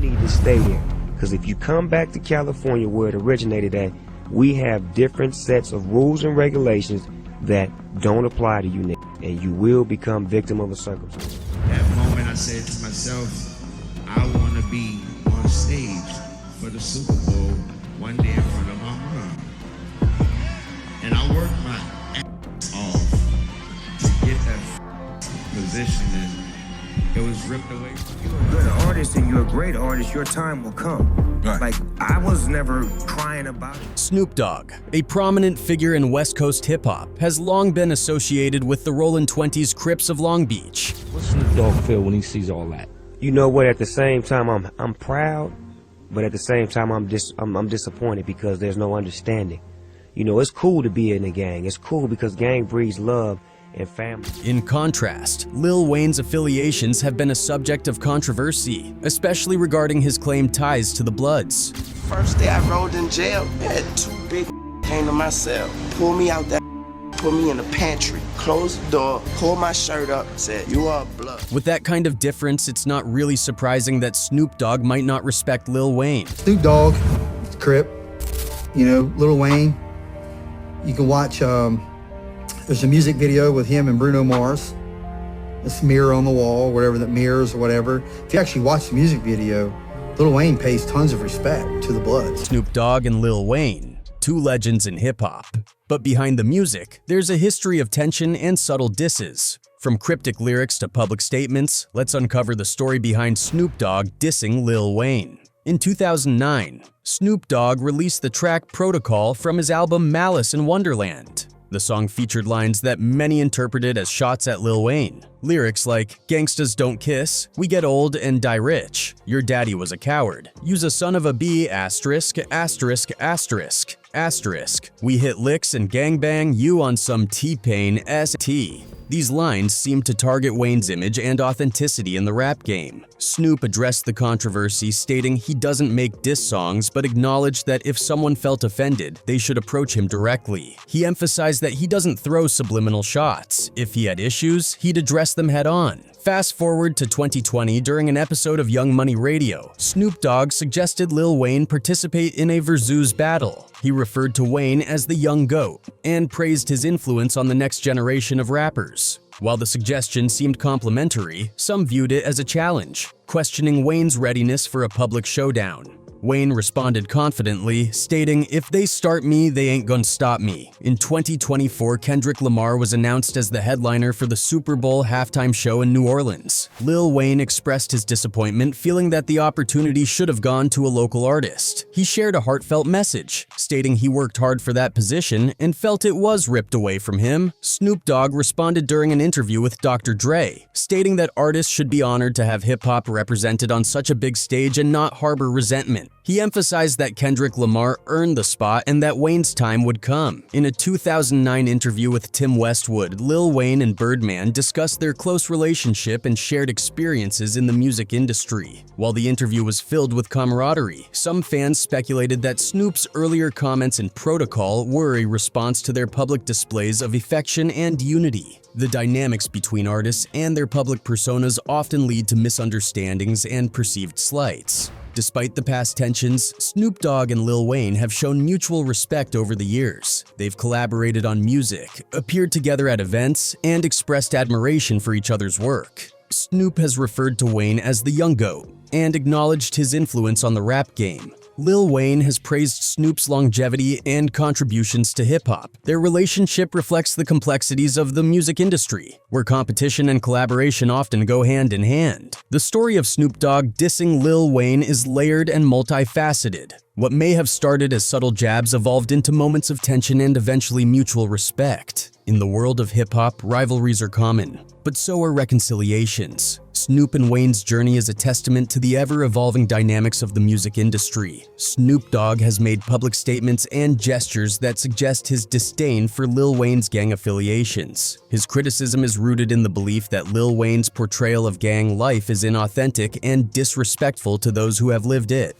need to stay there. Because if you come back to California where it originated at, we have different sets of rules and regulations that don't apply to you, nigga, and you will become victim of a circumstance. That moment I said to myself, I want to be on stage for the Super Bowl one day in front of my mom. And I worked my ass off to get that position, and it was ripped away from me. You're a good artist and you're a great artist, your time will come. Right. Like, I was never crying about it. Snoop Dogg, a prominent figure in West Coast hip-hop, has long been associated with the Rollin' 20s Crips of Long Beach. What's Snoop Dogg feel when he sees all that? You know what, at the same time I'm proud, but at the same time I'm disappointed because there's no understanding. You know, it's cool to be in a gang. It's cool because gang breeds love and family. In contrast, Lil Wayne's affiliations have been a subject of controversy, especially regarding his claimed ties to the Bloods. First day I rolled in jail, I had two big came to my cell, pulled me out that, put me in the pantry, closed the door, pulled my shirt up, said, "You are blood." With that kind of difference, it's not really surprising that Snoop Dogg might not respect Lil Wayne. Snoop Dogg, Crip, you know, Lil Wayne. You can watch, there's a music video with him and Bruno Mars. This mirror on the wall, whatever that mirrors or whatever. If you actually watch the music video, Lil Wayne pays tons of respect to the Bloods. Snoop Dogg and Lil Wayne, two legends in hip-hop. But behind the music, there's a history of tension and subtle disses. From cryptic lyrics to public statements, let's uncover the story behind Snoop Dogg dissing Lil Wayne. In 2009, Snoop Dogg released the track Protocol from his album Malice in Wonderland. The song featured lines that many interpreted as shots at Lil Wayne. Lyrics like, "Gangstas don't kiss, we get old and die rich, your daddy was a coward, use a son of a b***, asterisk, asterisk, asterisk, asterisk, we hit licks and gangbang you on some T-Pain ST." These lines seem to target Wayne's image and authenticity in the rap game. Snoop addressed the controversy, stating he doesn't make diss songs but acknowledged that if someone felt offended, they should approach him directly. He emphasized that he doesn't throw subliminal shots. If he had issues, he'd address them head-on. Fast forward to 2020, during an episode of Young Money Radio, Snoop Dogg suggested Lil Wayne participate in a versus battle. He referred to Wayne as the young GOAT and praised his influence on the next generation of rappers. While the suggestion seemed complimentary, some viewed it as a challenge, questioning Wayne's readiness for a public showdown. Wayne responded confidently, stating, "If they start me, they ain't gonna stop me." In 2024, Kendrick Lamar was announced as the headliner for the Super Bowl halftime show in New Orleans. Lil Wayne expressed his disappointment, feeling that the opportunity should have gone to a local artist. He shared a heartfelt message, stating he worked hard for that position and felt it was ripped away from him. Snoop Dogg responded during an interview with Dr. Dre, stating that artists should be honored to have hip-hop represented on such a big stage and not harbor resentment. He emphasized that Kendrick Lamar earned the spot and that Wayne's time would come. In a 2009 interview with Tim Westwood, Lil Wayne and Birdman discussed their close relationship and shared experiences in the music industry. While the interview was filled with camaraderie, some fans speculated that Snoop's earlier comments in Protocol were a response to their public displays of affection and unity. The dynamics between artists and their public personas often lead to misunderstandings and perceived slights. Despite the past tensions, Snoop Dogg and Lil Wayne have shown mutual respect over the years. They've collaborated on music, appeared together at events, and expressed admiration for each other's work. Snoop has referred to Wayne as the young GOAT and acknowledged his influence on the rap game. Lil Wayne has praised Snoop's longevity and contributions to hip-hop. Their relationship reflects the complexities of the music industry, where competition and collaboration often go hand in hand. The story of Snoop Dogg dissing Lil Wayne is layered and multifaceted. What may have started as subtle jabs evolved into moments of tension and eventually mutual respect. In the world of hip-hop, rivalries are common, but so are reconciliations. Snoop and Wayne's journey is a testament to the ever-evolving dynamics of the music industry. Snoop Dogg has made public statements and gestures that suggest his disdain for Lil Wayne's gang affiliations. His criticism is rooted in the belief that Lil Wayne's portrayal of gang life is inauthentic and disrespectful to those who have lived it.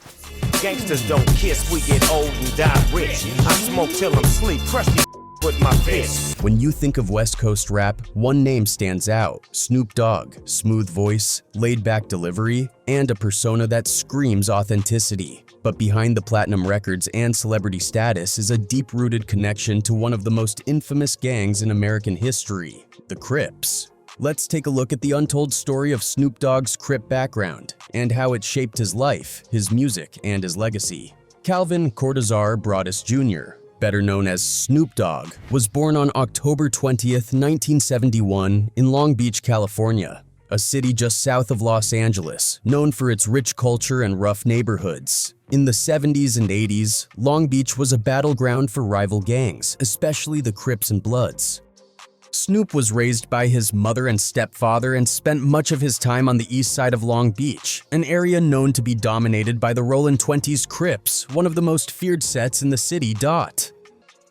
Gangsters don't kiss, we get old and die rich. I smoke till I'm sleep, crush these with my fist. When you think of West Coast rap, one name stands out: Snoop Dogg. Smooth voice, laid-back delivery, and a persona that screams authenticity. But behind the platinum records and celebrity status is a deep-rooted connection to one of the most infamous gangs in American history, the Crips. Let's take a look at the untold story of Snoop Dogg's Crip background and how it shaped his life, his music, and his legacy. Calvin Cortazar Broadus Jr., better known as Snoop Dogg, was born on October 20th, 1971 in Long Beach, California, a city just south of Los Angeles, known for its rich culture and rough neighborhoods. In the 70s and 80s, Long Beach was a battleground for rival gangs, especially the Crips and Bloods. Snoop was raised by his mother and stepfather and spent much of his time on the east side of Long Beach, an area known to be dominated by the Rollin' Twenties Crips, one of the most feared sets in the city.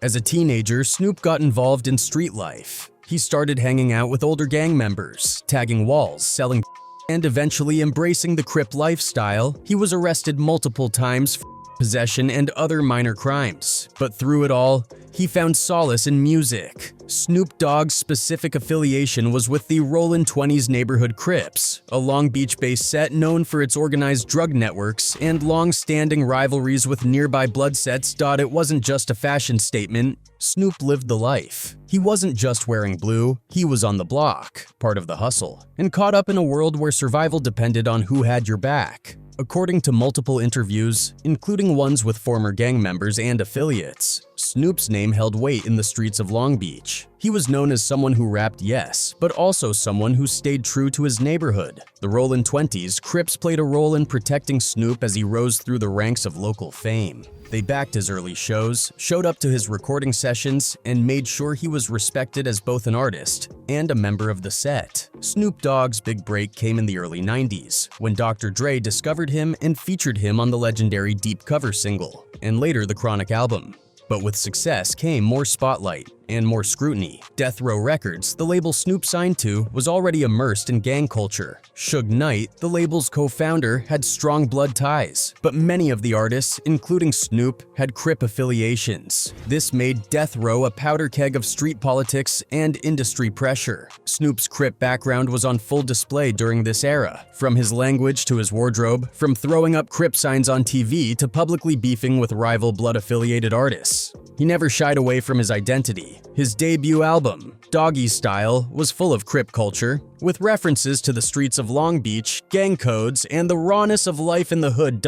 As a teenager, Snoop got involved in street life. He started hanging out with older gang members, tagging walls, selling and eventually embracing the Crip lifestyle. He was arrested multiple times for possession and other minor crimes, but through it all, he found solace in music. Snoop Dogg's specific affiliation was with the Rollin' Twenties neighborhood Crips, a Long Beach-based set known for its organized drug networks and long-standing rivalries with nearby blood sets. It wasn't just a fashion statement. Snoop lived the life. He wasn't just wearing blue, he was on the block, part of the hustle, and caught up in a world where survival depended on who had your back. According to multiple interviews, including ones with former gang members and affiliates, Snoop's name held weight in the streets of Long Beach. He was known as someone who rapped, yes, but also someone who stayed true to his neighborhood. The Rollin' Twenties, Crips played a role in protecting Snoop as he rose through the ranks of local fame. They backed his early shows, showed up to his recording sessions, and made sure he was respected as both an artist and a member of the set. Snoop Dogg's big break came in the early 90s, when Dr. Dre discovered him and featured him on the legendary Deep Cover single, and later the Chronic album. But with success came more spotlight and more scrutiny. Death Row Records, the label Snoop signed to, was already immersed in gang culture. Suge Knight, the label's co-founder, had strong blood ties, but many of the artists, including Snoop, had Crip affiliations. This made Death Row a powder keg of street politics and industry pressure. Snoop's Crip background was on full display during this era, from his language to his wardrobe, from throwing up Crip signs on TV to publicly beefing with rival blood-affiliated artists. He never shied away from his identity. His debut album, Doggy Style, was full of Crip culture, with references to the streets of Long Beach, gang codes, and the rawness of life in the hood.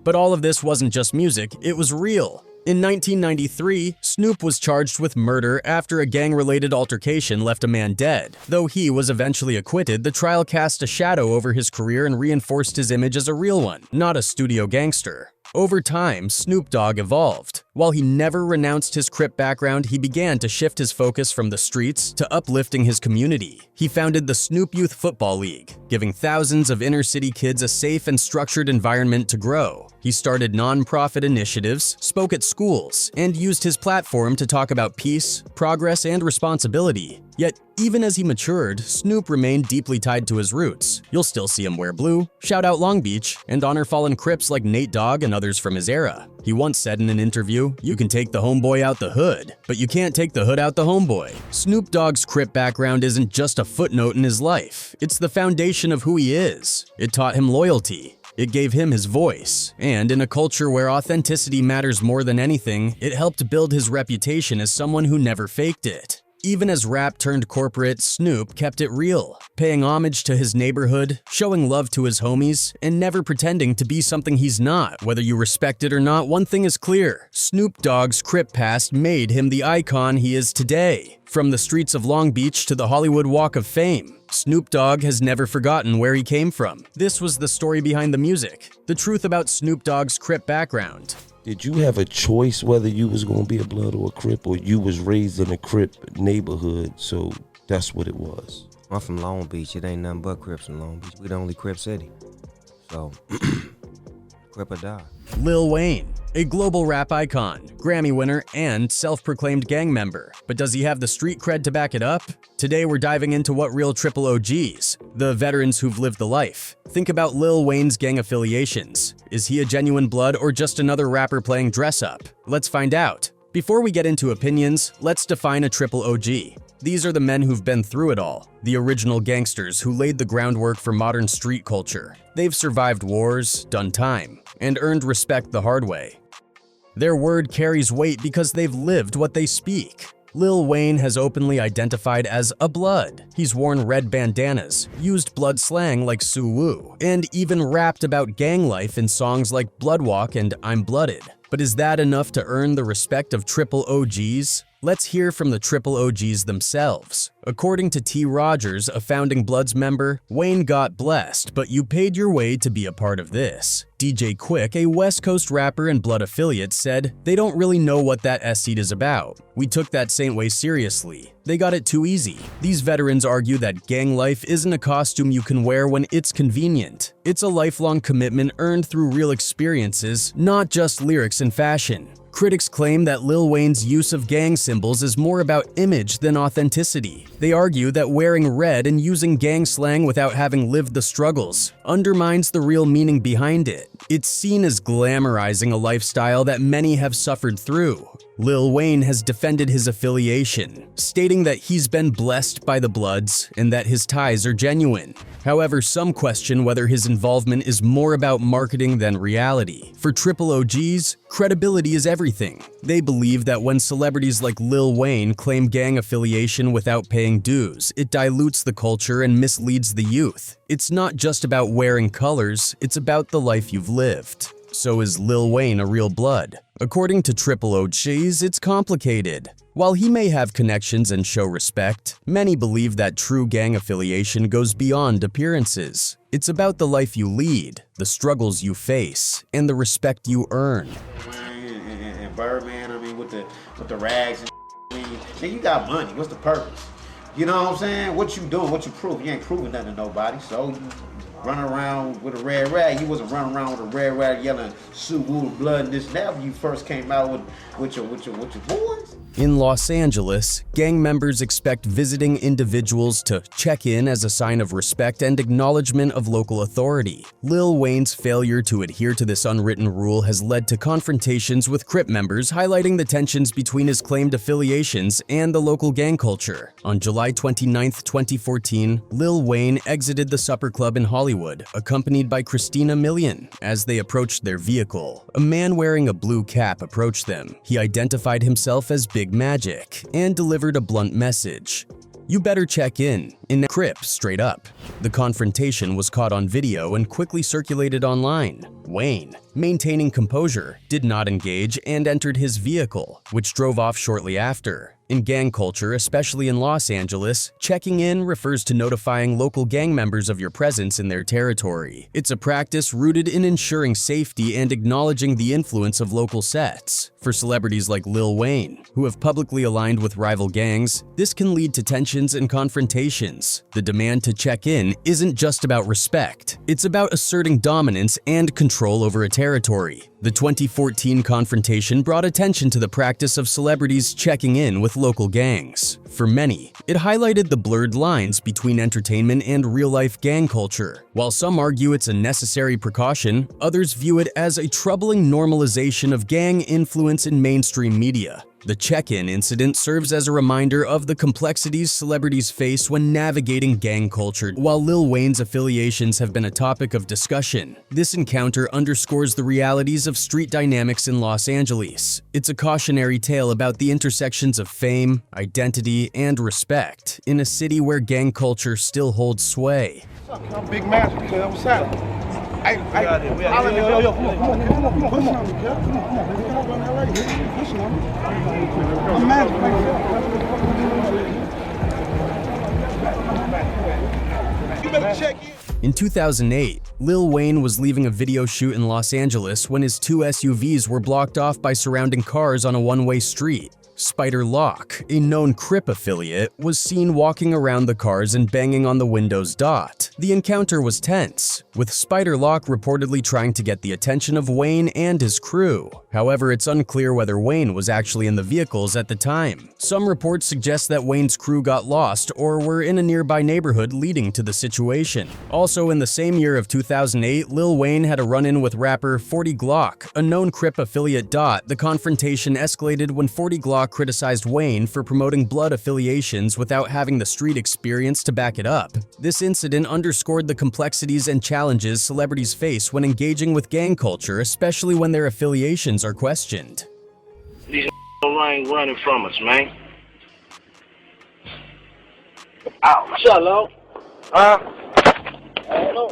But all of this wasn't just music, it was real. In 1993, Snoop was charged with murder after a gang-related altercation left a man dead. Though he was eventually acquitted, the trial cast a shadow over his career and reinforced his image as a real one, not a studio gangster. Over time, Snoop Dogg evolved. While he never renounced his Crip background, he began to shift his focus from the streets to uplifting his community. He founded the Snoop Youth Football League, giving thousands of inner-city kids a safe and structured environment to grow. He started non-profit initiatives, spoke at schools, and used his platform to talk about peace, progress, and responsibility. Yet, even as he matured, Snoop remained deeply tied to his roots. You'll still see him wear blue, shout out Long Beach, and honor fallen Crips like Nate Dogg and others from his era. He once said in an interview, "You can take the homeboy out the hood, but you can't take the hood out the homeboy." Snoop Dogg's Crip background isn't just a footnote in his life, it's the foundation of who he is. It taught him loyalty. It gave him his voice, and in a culture where authenticity matters more than anything, it helped build his reputation as someone who never faked it. Even as rap turned corporate, Snoop kept it real, paying homage to his neighborhood, showing love to his homies, and never pretending to be something he's not. Whether you respect it or not, one thing is clear: Snoop Dogg's Crip past made him the icon he is today. From the streets of Long Beach to the Hollywood Walk of Fame, Snoop Dogg has never forgotten where he came from. This was the story behind the music, the truth about Snoop Dogg's Crip background. Did you have a choice whether you was gonna be a Blood or a Crip, or you was raised in a Crip neighborhood, so that's what it was? I'm from Long Beach. It ain't nothing but Crips in Long Beach. We the only Crip city. So, Crip or die. Lil Wayne, a global rap icon, Grammy winner, and self-proclaimed gang member. But does he have the street cred to back it up? Today we're diving into what real triple OGs, the veterans who've lived the life, think about Lil Wayne's gang affiliations. Is he a genuine Blood or just another rapper playing dress up? Let's find out. Before we get into opinions, let's define a triple OG. These are the men who've been through it all, the original gangsters who laid the groundwork for modern street culture. They've survived wars, done time, and earned respect the hard way. Their word carries weight because they've lived what they speak. Lil Wayne has openly identified as a Blood. He's worn red bandanas, used blood slang like Suwoo, and even rapped about gang life in songs like Bloodwalk and I'm Blooded. But is that enough to earn the respect of triple OGs? Let's hear from the triple OGs themselves. According to T. Rogers, a founding Bloods member, Wayne got blessed, but you paid your way to be a part of this. DJ Quick, a West Coast rapper and Blood affiliate, said, "They don't really know what that S-seat is about. We took that Saint way seriously. They got it too easy." These veterans argue that gang life isn't a costume you can wear when it's convenient. It's a lifelong commitment earned through real experiences, not just lyrics and fashion. Critics claim that Lil Wayne's use of gang symbols is more about image than authenticity. They argue that wearing red and using gang slang without having lived the struggles undermines the real meaning behind it. It's seen as glamorizing a lifestyle that many have suffered through. Lil Wayne has defended his affiliation, stating that he's been blessed by the Bloods and that his ties are genuine. However, some question whether his involvement is more about marketing than reality. For triple OGs, credibility is everything. They believe that when celebrities like Lil Wayne claim gang affiliation without paying dues, it dilutes the culture and misleads the youth. It's not just about wearing colors, it's about the life you've lived. So is Lil Wayne a real Blood? According to triple OGs, it's complicated. While he may have connections and show respect, many believe that true gang affiliation goes beyond appearances. It's about the life you lead, the struggles you face, and the respect you earn. And Birdman, I mean, with the rags and I mean, then you got money. What's the purpose? You know what I'm saying? What you doing? What you proving? You ain't proving nothing to nobody. So you running around with a red rag. You wasn't running around with a red rag yelling Suwoo, blood, and this and that when you first came out with your boys. In Los Angeles, gang members expect visiting individuals to check in as a sign of respect and acknowledgement of local authority. Lil Wayne's failure to adhere to this unwritten rule has led to confrontations with Crip members, highlighting the tensions between his claimed affiliations and the local gang culture. On July 29, 2014, Lil Wayne exited the supper club in Hollywood, accompanied by Christina Milian. As they approached their vehicle, a man wearing a blue cap approached them. He identified himself as Big Magic and delivered a blunt message. "You better check in Crip straight up." The confrontation was caught on video and quickly circulated online. Wayne, maintaining composure, did not engage and entered his vehicle, which drove off shortly after. In gang culture, especially in Los Angeles, checking in refers to notifying local gang members of your presence in their territory. It's a practice rooted in ensuring safety and acknowledging the influence of local sets. For celebrities like Lil Wayne, who have publicly aligned with rival gangs, this can lead to tensions and confrontations. The demand to check in isn't just about respect. It's about asserting dominance and control over a territory. The 2014 confrontation brought attention to the practice of celebrities checking in with local gangs. For many, it highlighted the blurred lines between entertainment and real-life gang culture. While some argue it's a necessary precaution, others view it as a troubling normalization of gang influence in mainstream media. The check-in incident serves as a reminder of the complexities celebrities face when navigating gang culture. While Lil Wayne's affiliations have been a topic of discussion, this encounter underscores the realities of street dynamics in Los Angeles. It's a cautionary tale about the intersections of fame, identity, and respect in a city where gang culture still holds sway. I'm Big Magic, cuz. What's happening? In 2008, Lil Wayne was leaving a video shoot in Los Angeles when his two SUVs were blocked off by surrounding cars on a one-way street. Spider Locke, a known Crip affiliate, was seen walking around the cars and banging on the window's dot. The encounter was tense, with Spider Locke reportedly trying to get the attention of Wayne and his crew. However, it's unclear whether Wayne was actually in the vehicles at the time. Some reports suggest that Wayne's crew got lost or were in a nearby neighborhood leading to the situation. Also, in the same year of 2008, Lil Wayne had a run-in with rapper 40 Glock, a known Crip affiliate. The confrontation escalated when 40 Glock criticized Wayne for promoting blood affiliations without having the street experience to back it up. This incident underscored the complexities and challenges celebrities face when engaging with gang culture, especially when their affiliations are questioned. These ain't running from us, man. Ow, hello. Hello.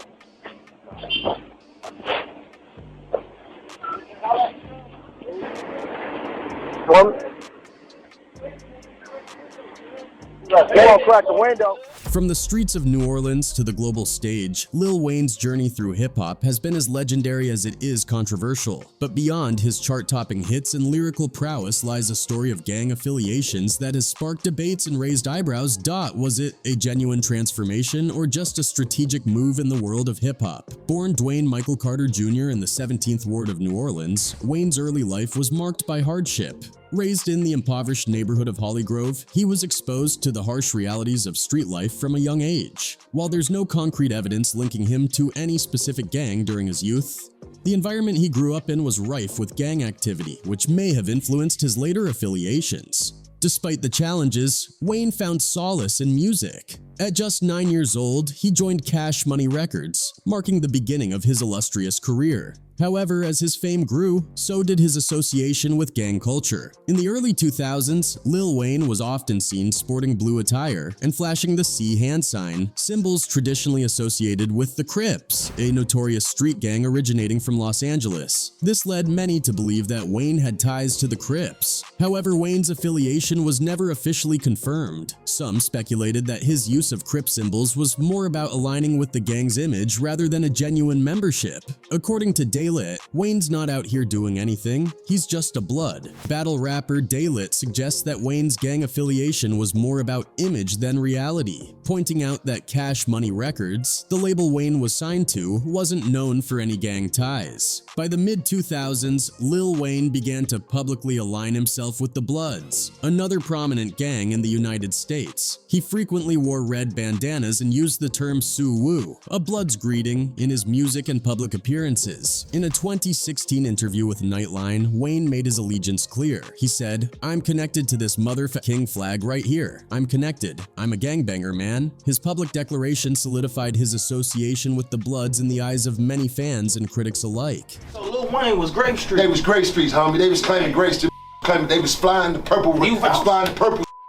Crack the window. From the streets of New Orleans to the global stage, Lil Wayne's journey through hip-hop has been as legendary as it is controversial. But beyond his chart-topping hits and lyrical prowess lies a story of gang affiliations that has sparked debates and raised eyebrows. Was it a genuine transformation or just a strategic move in the world of hip-hop? Born Dwayne Michael Carter Jr. in the 17th Ward of New Orleans, Wayne's early life was marked by hardship. Raised in the impoverished neighborhood of Hollygrove, he was exposed to the harsh realities of street life from a young age. While there's no concrete evidence linking him to any specific gang during his youth, the environment he grew up in was rife with gang activity, which may have influenced his later affiliations. Despite the challenges, Wayne found solace in music. At just 9 years old, he joined Cash Money Records, marking the beginning of his illustrious career. However, as his fame grew, so did his association with gang culture. In the early 2000s, Lil Wayne was often seen sporting blue attire and flashing the C hand sign, symbols traditionally associated with the Crips, a notorious street gang originating from Los Angeles. This led many to believe that Wayne had ties to the Crips. However, Wayne's affiliation was never officially confirmed. Some speculated that his use of Crip symbols was more about aligning with the gang's image rather than a genuine membership. According to Daylit, Wayne's not out here doing anything, he's just a blood. Battle rapper Daylit suggests that Wayne's gang affiliation was more about image than reality, pointing out that Cash Money Records, the label Wayne was signed to, wasn't known for any gang ties. By the mid-2000s, Lil Wayne began to publicly align himself with the Bloods, another prominent gang in the United States. He frequently wore red bandanas and used the term Suwoo, a Bloods greeting, in his music and public appearances. In a 2016 interview with Nightline, Wayne made his allegiance clear. He said, "I'm connected to this motherfucking flag right here. I'm connected. I'm a gangbanger, man." His public declaration solidified his association with the Bloods in the eyes of many fans and critics alike. So Lil Wayne was Grape Street. They was Grape Streets, homie. They was claiming Grape Street, claiming they was flying the purple,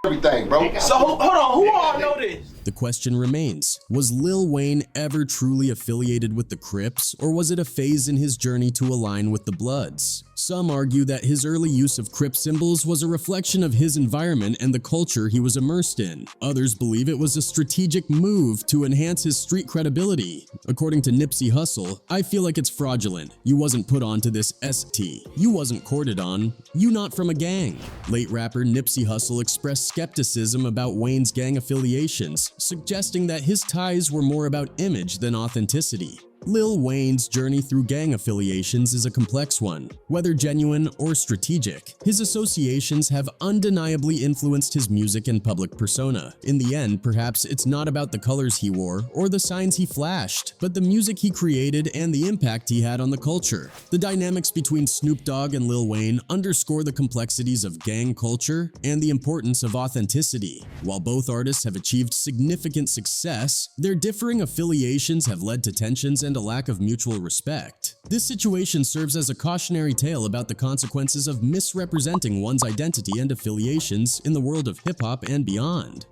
everything, bro. So hold on, who all know this? The question remains, was Lil Wayne ever truly affiliated with the Crips, or was it a phase in his journey to align with the Bloods? Some argue that his early use of Crip symbols was a reflection of his environment and the culture he was immersed in. Others believe it was a strategic move to enhance his street credibility. According to Nipsey Hussle, "I feel like it's fraudulent. You wasn't put onto this ST. You wasn't courted on. You not from a gang." Late rapper Nipsey Hussle expressed skepticism about Wayne's gang affiliations, suggesting that his ties were more about image than authenticity. Lil Wayne's journey through gang affiliations is a complex one. Whether genuine or strategic, his associations have undeniably influenced his music and public persona. In the end, perhaps it's not about the colors he wore or the signs he flashed, but the music he created and the impact he had on the culture. The dynamics between Snoop Dogg and Lil Wayne underscore the complexities of gang culture and the importance of authenticity. While both artists have achieved significant success, their differing affiliations have led to tensions and a lack of mutual respect. This situation serves as a cautionary tale about the consequences of misrepresenting one's identity and affiliations in the world of hip-hop and beyond.